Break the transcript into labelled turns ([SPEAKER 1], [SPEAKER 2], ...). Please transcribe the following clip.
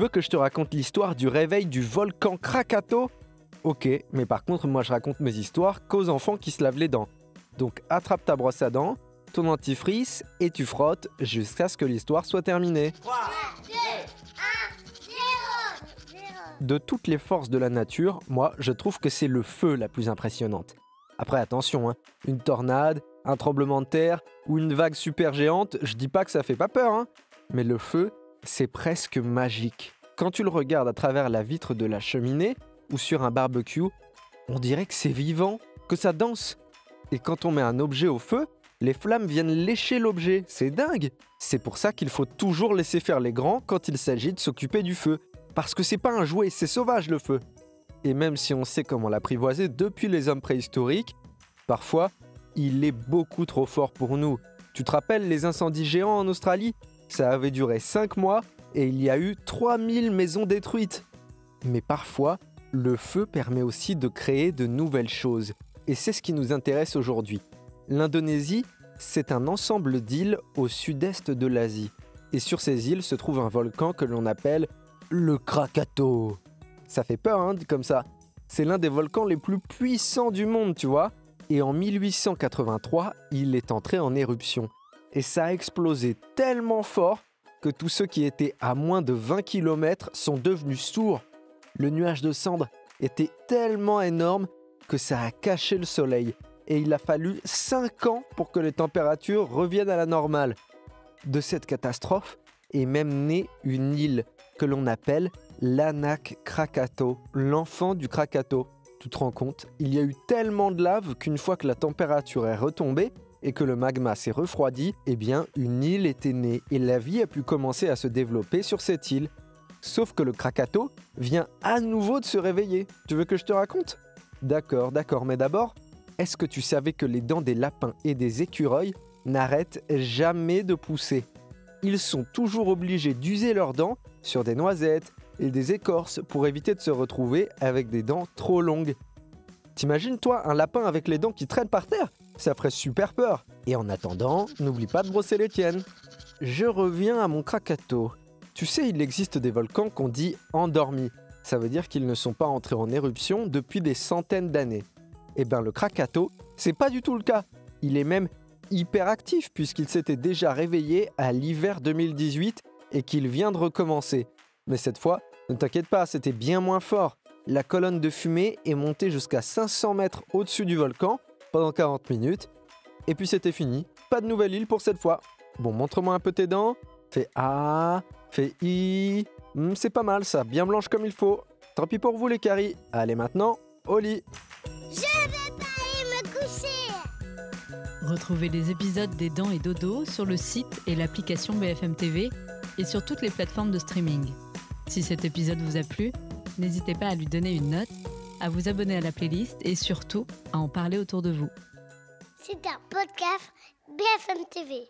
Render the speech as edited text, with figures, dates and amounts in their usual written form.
[SPEAKER 1] veux que je te raconte l'histoire du réveil du volcan Krakatoa? Ok, mais par contre, moi je raconte mes histoires qu'aux enfants qui se lavent les dents. Donc attrape ta brosse à dents, ton dentifrice et tu frottes jusqu'à ce que l'histoire soit terminée.
[SPEAKER 2] 3, 2, 1, 0.
[SPEAKER 1] De toutes les forces de la nature, moi je trouve que c'est le feu la plus impressionnante. Après attention, hein, une tornade, un tremblement de terre ou une vague super géante, je dis pas que ça fait pas peur, hein, mais le feu, c'est presque magique. Quand tu le regardes à travers la vitre de la cheminée ou sur un barbecue, on dirait que c'est vivant, que ça danse. Et quand on met un objet au feu, les flammes viennent lécher l'objet, c'est dingue. C'est pour ça qu'il faut toujours laisser faire les grands quand il s'agit de s'occuper du feu. Parce que c'est pas un jouet, c'est sauvage le feu. Et même si on sait comment l'apprivoiser depuis les hommes préhistoriques, parfois, il est beaucoup trop fort pour nous. Tu te rappelles les incendies géants en Australie? Ça avait duré 5 mois et il y a eu 3000 maisons détruites. Mais parfois, le feu permet aussi de créer de nouvelles choses. Et c'est ce qui nous intéresse aujourd'hui. L'Indonésie, c'est un ensemble d'îles au sud-est de l'Asie. Et sur ces îles se trouve un volcan que l'on appelle le Krakatoa. Ça fait peur, hein, dit comme ça. C'est l'un des volcans les plus puissants du monde, tu vois. Et en 1883, il est entré en éruption. Et ça a explosé tellement fort que tous ceux qui étaient à moins de 20 km sont devenus sourds. Le nuage de cendres était tellement énorme que ça a caché le soleil. Et il a fallu 5 ans pour que les températures reviennent à la normale. De cette catastrophe est même née une île que l'on appelle l'Anak Krakatoa, l'enfant du Krakatoa. Tu te rends compte, il y a eu tellement de lave qu'une fois que la température est retombée et que le magma s'est refroidi, eh bien une île était née et la vie a pu commencer à se développer sur cette île. Sauf que le Krakatoa vient à nouveau de se réveiller. Tu veux que je te raconte? D'accord, mais d'abord, est-ce que tu savais que les dents des lapins et des écureuils n'arrêtent jamais de pousser? Ils sont toujours obligés d'user leurs dents sur des noisettes et des écorces pour éviter de se retrouver avec des dents trop longues. T'imagines toi un lapin avec les dents qui traînent par terre? Ça ferait super peur. Et en attendant, n'oublie pas de brosser les tiennes. Je reviens à mon Krakatoa. Tu sais, il existe des volcans qu'on dit endormis. Ça veut dire qu'ils ne sont pas entrés en éruption depuis des centaines d'années. Eh bien le Krakatoa, c'est pas du tout le cas. Il est même hyper actif puisqu'il s'était déjà réveillé à l'hiver 2018 et qu'il vient de recommencer. Mais cette fois, ne t'inquiète pas, c'était bien moins fort. La colonne de fumée est montée jusqu'à 500 mètres au-dessus du volcan pendant 40 minutes. Et puis c'était fini. Pas de nouvelle île pour cette fois. Bon, montre-moi un peu tes dents. Fais A, fais I. C'est pas mal ça, bien blanche comme il faut. Tant pis pour vous les caries. Allez maintenant, au lit.
[SPEAKER 2] Je vais pas aller me coucher.
[SPEAKER 3] Retrouvez les épisodes des Dents et Dodo sur le site et l'application BFM TV et sur toutes les plateformes de streaming. Si cet épisode vous a plu, n'hésitez pas à lui donner une note, à vous abonner à la playlist et surtout à en parler autour de vous.
[SPEAKER 2] C'est un podcast BFM TV.